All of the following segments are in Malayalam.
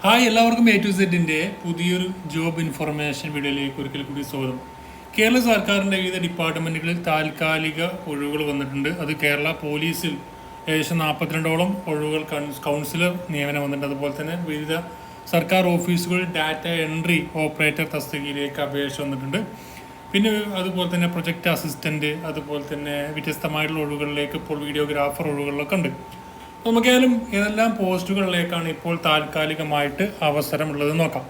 ഹായ്, എല്ലാവർക്കും A to Zന്റെ പുതിയൊരു ജോബ് ഇൻഫർമേഷൻ വീഡിയോയിലേക്ക് ഒരിക്കൽ കൂടി സ്വാഗതം. കേരള സർക്കാരിൻ്റെ വിവിധ ഡിപ്പാർട്ട്മെൻറ്റുകളിൽ താൽക്കാലിക ഒഴിവുകൾ വന്നിട്ടുണ്ട്. അത് കേരള പോലീസിൽ ഏകദേശം 42ഓളം ഒഴിവുകൾ കൗൺസിലർ നിയമനം വന്നിട്ടുണ്ട്. അതുപോലെ തന്നെ വിവിധ സർക്കാർ ഓഫീസുകളിൽ ഡാറ്റ എൻട്രി ഓപ്പറേറ്റർ തസ്തികയിലേക്ക് അപേക്ഷ വന്നിട്ടുണ്ട്. പിന്നെ അതുപോലെ തന്നെ പ്രൊജക്റ്റ് അസിസ്റ്റൻറ്റ്, അതുപോലെ തന്നെ വ്യത്യസ്തമായിട്ടുള്ള ഒഴിവുകളിലേക്ക് ഇപ്പോൾ വീഡിയോഗ്രാഫർ ഒഴിവുകളിലൊക്കെ ഉണ്ട്. നമുക്കായാലും ഏതെല്ലാം പോസ്റ്റുകളിലേക്കാണ് ഇപ്പോൾ താൽക്കാലികമായിട്ട് അവസരമുള്ളത് നോക്കാം.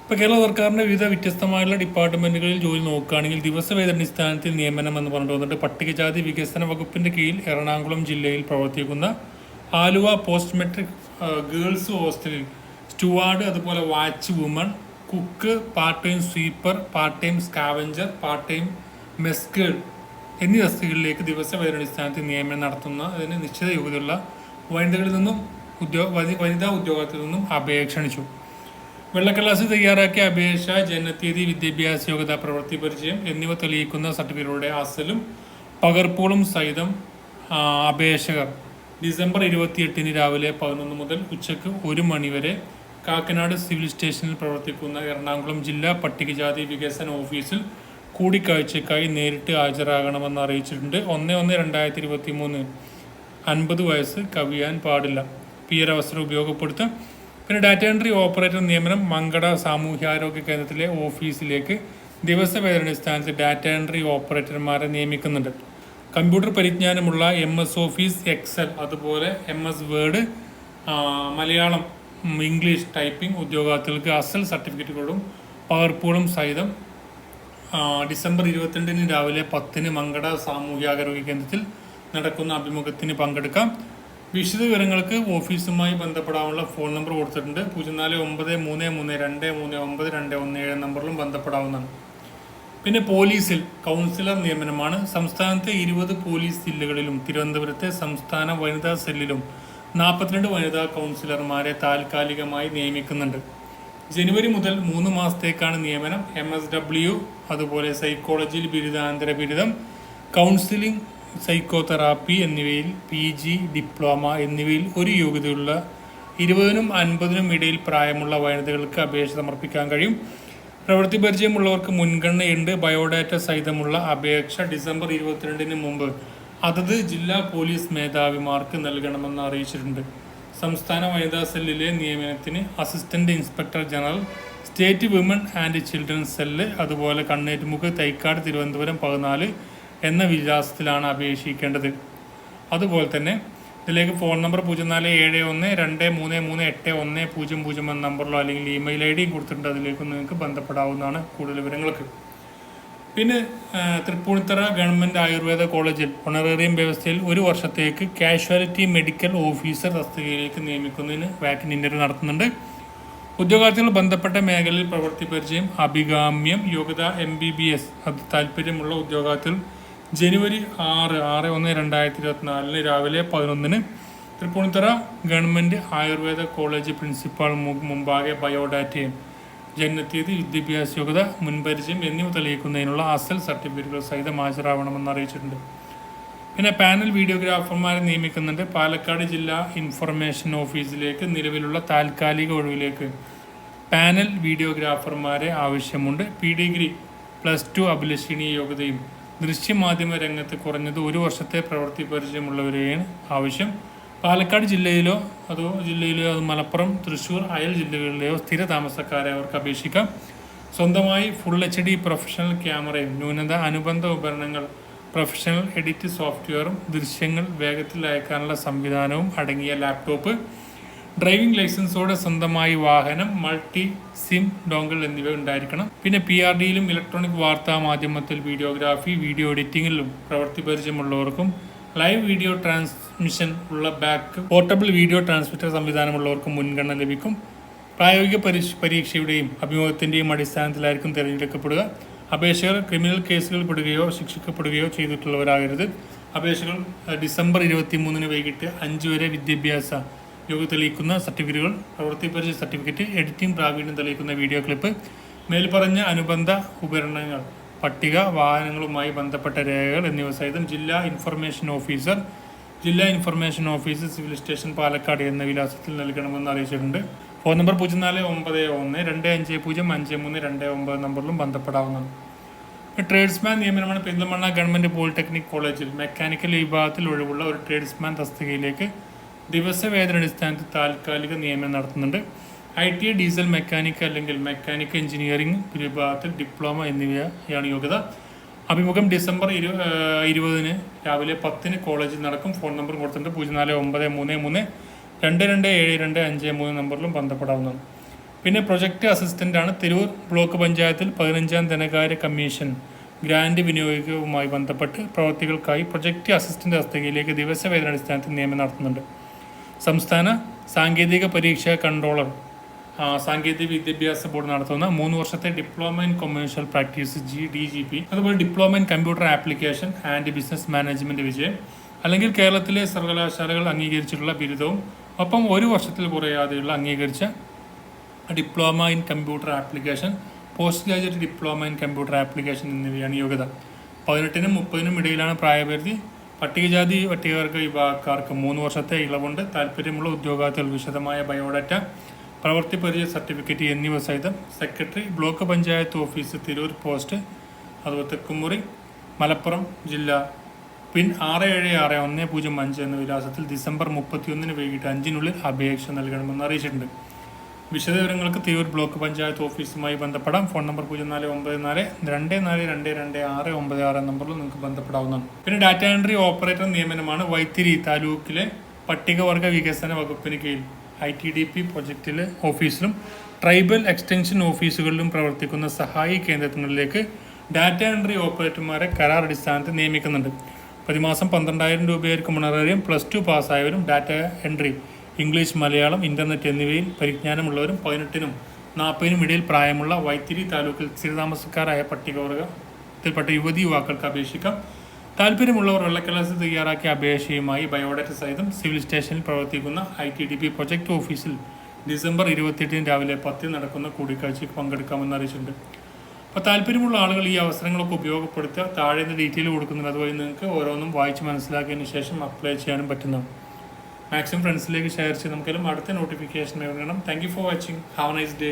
ഇപ്പോൾ കേരള സർക്കാരിൻ്റെ വിവിധ വ്യത്യസ്തമായുള്ള ഡിപ്പാർട്ട്മെൻറ്റുകളിൽ ജോലി നോക്കുകയാണെങ്കിൽ ദിവസവേതനടിസ്ഥാനത്തിൽ നിയമനം എന്ന് പറഞ്ഞു വന്നിട്ട് പട്ടികജാതി വികസന വകുപ്പിൻ്റെ കീഴിൽ എറണാകുളം ജില്ലയിൽ പ്രവർത്തിക്കുന്ന ആലുവ പോസ്റ്റ് മെട്രിക് ഗേൾസ് ഹോസ്റ്റലിൽ സ്റ്റുവാർഡ്, അതുപോലെ watch woman, cook, part time sweeper, part time scavenger, part time mess girl എന്നീ തസ്തികകളിലേക്ക് ദിവസവേതനടിസ്ഥാനത്തിൽ നിയമനം നടത്തുന്ന അതിന് നിശ്ചിത യോഗ്യതയുള്ള വനിതകളിൽ നിന്നും വനിതാ ഉദ്യോഗത്തിൽ നിന്നും അപേക്ഷ ക്ഷണിച്ചു. വെള്ളക്കടലാസ് തയ്യാറാക്കിയ അപേക്ഷ, ജനനത്തീയതി, വിദ്യാഭ്യാസ യോഗ്യത, പ്രവൃത്തി പരിചയം എന്നിവ തെളിയിക്കുന്ന സർട്ടിഫിക്കറ്റുകളുടെ അസലും പകർപ്പുകളും സഹിതം അപേക്ഷകർ ഡിസംബർ 28 രാവിലെ 11 മുതൽ ഉച്ചയ്ക്ക് 1 മണി വരെ കാക്കനാട് സിവിൽ സ്റ്റേഷനിൽ പ്രവർത്തിക്കുന്ന എറണാകുളം ജില്ലാ പട്ടികജാതി വികസന ഓഫീസിൽ കൂടിക്കാഴ്ചയ്ക്കായി നേരിട്ട് ഹാജരാകണമെന്ന് അറിയിച്ചിട്ടുണ്ട്. 1/1/2023 50 വയസ്സ് കവിയാൻ പാടില്ല. ഈ ഒരു അവസരം ഉപയോഗപ്പെടുത്തുക. പിന്നെ ഡാറ്റ എൻട്രി ഓപ്പറേറ്റർ നിയമനം മങ്കട സാമൂഹ്യാരോഗ്യ കേന്ദ്രത്തിലെ ഓഫീസിലേക്ക് ദിവസവേതനടിസ്ഥാനത്തിൽ ഡാറ്റ എൻട്രി ഓപ്പറേറ്റർമാരെ നിയമിക്കുന്നുണ്ട്. കമ്പ്യൂട്ടർ പരിജ്ഞാനമുള്ള MS ഓഫീസ്, എക്സൽ, അതുപോലെ MS word, Malayalam, English typing ഉദ്യോഗാർത്ഥികൾക്ക് അസൽ സർട്ടിഫിക്കറ്റുകളും പകർപ്പുകളും സഹിതം ഡിസംബർ 22 രാവിലെ 10 മങ്കട സാമൂഹ്യാരോഗ്യ കേന്ദ്രത്തിൽ നടക്കുന്ന അഭിമുഖത്തിന് പങ്കെടുക്കാം. വിശദ വിവരങ്ങൾക്ക് ഓഫീസുമായി ബന്ധപ്പെടാനുള്ള ഫോൺ നമ്പർ കൊടുത്തിട്ടുണ്ട്. 0493323917 നമ്പറിലും ബന്ധപ്പെടാവുന്നതാണ്. പിന്നെ പോലീസിൽ കൗൺസിലർ നിയമനമാണ്. സംസ്ഥാനത്തെ 20 പോലീസ് ജില്ലകളിലും തിരുവനന്തപുരത്തെ സംസ്ഥാന വനിതാ സെല്ലിലും 42 വനിതാ കൗൺസിലർമാരെ താൽക്കാലികമായി നിയമിക്കുന്നുണ്ട്. ജനുവരി മുതൽ 3 മാസത്തേക്കാണ് നിയമനം. MSW, അതുപോലെ സൈക്കോളജിയിൽ ബിരുദാനന്തര ബിരുദം, കൗൺസിലിംഗ്, സൈക്കോതെറാപ്പി എന്നിവയിൽ PG, ഡിപ്ലോമ എന്നിവയിൽ ഒരു യോഗ്യതയുള്ള 20നും 50നും ഇടയിൽ പ്രായമുള്ള വനിതകൾക്ക് അപേക്ഷ സമർപ്പിക്കാൻ കഴിയും. പ്രവൃത്തി പരിചയമുള്ളവർക്ക് മുൻഗണനയുണ്ട്. ബയോഡാറ്റ സഹിതമുള്ള അപേക്ഷ ഡിസംബർ 22 മുമ്പ് അതത് ജില്ലാ പോലീസ് മേധാവിമാർക്ക് നൽകണമെന്ന് അറിയിച്ചിട്ടുണ്ട്. സംസ്ഥാന വനിതാ സെല്ലിലെ നിയമനത്തിന് assistant inspector general, state women and children's cell, അതുപോലെ കണ്ണേറ്റുമുക്ക്, തൈക്കാട്, തിരുവനന്തപുരം 14 എന്ന വിലാസത്തിലാണ് അപേക്ഷിക്കേണ്ടത്. അതുപോലെ തന്നെ ഇതിലേക്ക് ഫോൺ നമ്പർ 0471233810 എന്ന നമ്പറിലോ അല്ലെങ്കിൽ ഇമെയിൽ ID കൊടുത്തിട്ടുണ്ട്. അതിലേക്ക് നിങ്ങൾക്ക് ബന്ധപ്പെടാവുന്നതാണ് കൂടുതൽ വിവരങ്ങൾക്ക്. പിന്നെ തൃപ്പൂണിത്തറ ഗവൺമെൻറ് ആയുർവേദ കോളേജിൽ ഓണറേറിയം വ്യവസ്ഥയിൽ 1 വർഷത്തേക്ക് കാഷ്വാലിറ്റി മെഡിക്കൽ ഓഫീസർ തസ്തികയിലേക്ക് നിയമിക്കുന്നതിന് വാക്കിൻ ഇൻ്റർവ്യൂ നടത്തുന്നുണ്ട്. ഉദ്യോഗാർത്ഥികൾ ബന്ധപ്പെട്ട മേഖലയിൽ പ്രവൃത്തി പരിചയം, അഭികാമ്യം, യോഗ്യത MBBS. അത് താല്പര്യമുള്ള ഉദ്യോഗാർത്ഥികൾ ജനുവരി 6/1/2024 രാവിലെ 11 Thrippunithura government Ayurveda college principal മുമ്പാകെ ബയോഡാറ്റയും ജനനത്തീയതി, വിദ്യാഭ്യാസ യോഗ്യത, മുൻപരിചയം എന്നിവ തെളിയിക്കുന്നതിനുള്ള അസൽ സർട്ടിഫിക്കറ്റുകൾ സഹിതം ഹാജരാവണമെന്ന് അറിയിച്ചിട്ടുണ്ട്. പിന്നെ പാനൽ വീഡിയോഗ്രാഫർമാരെ നിയമിക്കുന്നുണ്ട്. പാലക്കാട് ജില്ലാ ഇൻഫർമേഷൻ ഓഫീസിലേക്ക് നിലവിലുള്ള താൽക്കാലിക ഒഴിവിലേക്ക് പാനൽ വീഡിയോഗ്രാഫർമാരെ ആവശ്യമുണ്ട്. PDഗ്രി +2 അഭിലഷണീയ യോഗ്യതയും ദൃശ്യമാധ്യമ രംഗത്ത് കുറഞ്ഞത് 1 വർഷത്തെ പ്രവൃത്തി പരിചയമുള്ളവരെയാണ് ആവശ്യം. പാലക്കാട് ജില്ലയിലോ അത് മലപ്പുറം, തൃശ്ശൂർ, അയൽ ജില്ലകളിലെയോ സ്ഥിര താമസക്കാരെ അവർക്ക് അപേക്ഷിക്കാം. സ്വന്തമായി ഫുൾ HD പ്രൊഫഷണൽ ക്യാമറയും അനുബന്ധ ഉപകരണങ്ങൾ, പ്രൊഫഷണൽ എഡിറ്റ് സോഫ്റ്റ്വെയറും ദൃശ്യങ്ങൾ വേഗത്തിൽ അയക്കാനുള്ള സംവിധാനവും അടങ്ങിയ ലാപ്ടോപ്പ്, ഡ്രൈവിംഗ് ലൈസൻസോടെ സ്വന്തമായി വാഹനം, മൾട്ടി സിം ഡോങ്കിൾ എന്നിവ ഉണ്ടായിരിക്കണം. പിന്നെ PRDയിലും ഇലക്ട്രോണിക് വാർത്താ മാധ്യമത്തിൽ വീഡിയോഗ്രാഫി, വീഡിയോ എഡിറ്റിംഗിലും പ്രവൃത്തി പരിചയമുള്ളവർക്കും ലൈവ് വീഡിയോ ട്രാൻസ്മിഷൻ ഉള്ള പോർട്ടബിൾ വീഡിയോ ട്രാൻസ്മിറ്റർ സംവിധാനമുള്ളവർക്കും മുൻഗണന ലഭിക്കും. പ്രായോഗിക പരീക്ഷയുടെയും അഭിമുഖത്തിൻ്റെയും അടിസ്ഥാനത്തിലായിരിക്കും തിരഞ്ഞെടുക്കപ്പെടുക. അപേക്ഷകർ ക്രിമിനൽ കേസുകൾ പെടുകയോ ശിക്ഷിക്കപ്പെടുകയോ ചെയ്തിട്ടുള്ളവരാകരുത്. അപേക്ഷകൾ ഡിസംബർ 23 വൈകിട്ട് 5 വരെ വിദ്യാഭ്യാസ യോഗ്യത തെളിയിക്കുന്ന സർട്ടിഫിക്കറ്റുകൾ, പ്രവൃത്തി പരിചയ സർട്ടിഫിക്കറ്റ്, എഡിറ്റിംഗ് പ്രാവീണ്യം തെളിയിക്കുന്ന വീഡിയോ ക്ലിപ്പ്, മേൽപ്പറഞ്ഞ അനുബന്ധ ഉപകരണങ്ങൾ പട്ടിക, വാഹനങ്ങളുമായി ബന്ധപ്പെട്ട രേഖകൾ എന്നിവ സഹിതം ജില്ലാ information officer, civil station Palakkad എന്ന വിലാസത്തിൽ നൽകണമെന്ന് അറിയിച്ചിട്ടുണ്ട്. ഫോൺ നമ്പർ 0491250532 നമ്പറിലും ബന്ധപ്പെടാവുന്നതാണ്. ട്രേഡ്സ്മാൻ നിയമനമാണ്. പെരിന്തൽമണ്ണ ഗവൺമെൻറ് പോളിടെക്നിക് കോളേജിൽ മെക്കാനിക്കൽ വിഭാഗത്തിൽ ഒഴിവുള്ള ഒരു ട്രേഡ്സ്മാൻ തസ്തികയിലേക്ക് ദിവസവേതനടിസ്ഥാനത്തിൽ താൽക്കാലിക നിയമനം നടത്തുന്നുണ്ട്. ITI ഡീസൽ മെക്കാനിക് അല്ലെങ്കിൽ മെക്കാനിക്കൽ എഞ്ചിനീയറിംഗ് വിഭാഗത്തിൽ ഡിപ്ലോമ എന്നിവയാണ് യോഗ്യത. അഭിമുഖം ഡിസംബർ 20 രാവിലെ 10 കോളേജിൽ നടക്കും. ഫോൺ നമ്പർ കൊടുത്തിട്ടുണ്ട്. 049332275253 നമ്പറിലും ബന്ധപ്പെടാവുന്നതാണ്. പിന്നെ പ്രൊജക്ട് അസിസ്റ്റൻ്റ് ആണ്. തിരൂർ ബ്ലോക്ക് പഞ്ചായത്തിൽ 15ാം ധനകാര്യ കമ്മീഷൻ ഗ്രാൻഡ് വിനിയോഗവുമായി ബന്ധപ്പെട്ട് പ്രവൃത്തികൾക്കായി പ്രൊജക്ട് അസിസ്റ്റൻ്റ് തസ്തികയിലേക്ക് ദിവസവേതനടിസ്ഥാനത്തിൽ നിയമനം നടത്തുന്നുണ്ട്. സംസ്ഥാന സാങ്കേതിക പരീക്ഷാ കൺട്രോളർ സാങ്കേതിക വിദ്യാഭ്യാസ ബോർഡ് നടത്തുന്ന 3 വർഷത്തെ diploma in commercial practice DGP, അതുപോലെ diploma in computer application and business management വിജയം, അല്ലെങ്കിൽ കേരളത്തിലെ സർവകലാശാലകൾ അംഗീകരിച്ചിട്ടുള്ള ബിരുദവും ഒപ്പം 1 വർഷത്തിൽ കുറയാതെയുള്ള അംഗീകരിച്ച diploma in computer application, post graduate diploma in computer application എന്നിവയാണ് യോഗ്യത. 18നും 30നും ഇടയിലാണ് പ്രായപരിധി. പട്ടികജാതി പട്ടികവർഗ വിഭാഗക്കാർക്ക് 3 വർഷത്തെ ഇളവുണ്ട്. താല്പര്യമുള്ള ഉദ്യോഗാർത്ഥികൾ വിശദമായ ബയോഡാറ്റ, പ്രവൃത്തി പരിചയ സർട്ടിഫിക്കറ്റ് എന്നിവ സഹിതം secretary, block panchayat office, Tirur post, അതുപോലെ തെക്കുമുറി, മലപ്പുറം ജില്ല, പിൻ 676105 എന്ന വിലാസത്തിൽ ഡിസംബർ 31 വൈകിട്ട് 5 അപേക്ഷ നൽകണമെന്ന് അറിയിച്ചിട്ടുണ്ട്. വിശദവിവരങ്ങൾക്ക് തിരൂർ ബ്ലോക്ക് പഞ്ചായത്ത് ഓഫീസുമായി ബന്ധപ്പെടാം. ഫോൺ നമ്പർ 049424222696 നമ്പറിൽ നിങ്ങൾക്ക് ബന്ധപ്പെടാവുന്നതാണ്. പിന്നെ ഡാറ്റ എൻട്രി ഓപ്പറേറ്റർ നിയമനമാണ്. വൈത്തിരി താലൂക്കിലെ പട്ടികവർഗ വികസന വകുപ്പിന് കീഴിൽ ITDP പ്രൊജക്റ്റിലെ ഓഫീസിലും ട്രൈബൽ എക്സ്റ്റൻഷൻ ഓഫീസുകളിലും പ്രവർത്തിക്കുന്ന സഹായി കേന്ദ്രങ്ങളിലേക്ക് ഡാറ്റ എൻട്രി ഓപ്പറേറ്റർമാരെ കരാർ അടിസ്ഥാനത്തിൽ നിയമിക്കുന്നുണ്ട്. പ്രതിമാസം 12,000 രൂപയായിരിക്കും ഓണറേറിയം. +2 പാസ്സായവരും data entry, English, Malayalam, internet എന്നിവയിൽ പരിജ്ഞാനമുള്ളവരും 18നും 40നും ഇടയിൽ പ്രായമുള്ള വൈത്തിരി താലൂക്കിൽ സ്ഥിരതാമസക്കാരായ പട്ടികവർഗത്തിൽപ്പെട്ട യുവതി യുവാക്കൾക്ക് അപേക്ഷിക്കാം. താല്പര്യമുള്ളവർ വെള്ളക്കടലാസിൽ തയ്യാറാക്കിയ അപേക്ഷയുമായി ബയോഡാറ്റ സഹിതം സിവിൽ സ്റ്റേഷനിൽ പ്രവർത്തിക്കുന്ന ITDP പ്രൊജക്ട് ഓഫീസിൽ ഡിസംബർ 28 രാവിലെ 10 നടക്കുന്ന കൂടിക്കാഴ്ചയ്ക്ക് പങ്കെടുക്കാമെന്ന് അറിയിച്ചിട്ടുണ്ട്. അപ്പോൾ താല്പര്യമുള്ള ആളുകൾ ഈ അവസരങ്ങളൊക്കെ ഉപയോഗപ്പെടുത്തുക. താഴെ ഡീറ്റെയിൽ കൊടുക്കുന്നുണ്ട്. അതുവഴി നിങ്ങൾക്ക് ഓരോന്നും വായിച്ച് മനസ്സിലാക്കിയതിന് ശേഷം അപ്ലൈ ചെയ്യാനും പറ്റുന്നതാണ്. മാക്സിമം ഫ്രണ്ട്സിലേക്ക് ഷെയർ ചെയ്ത് നമുക്കെല്ലാം അടുത്ത നോട്ടിഫിക്കേഷൻ വേണം. Thank you for watching. Have A nice day.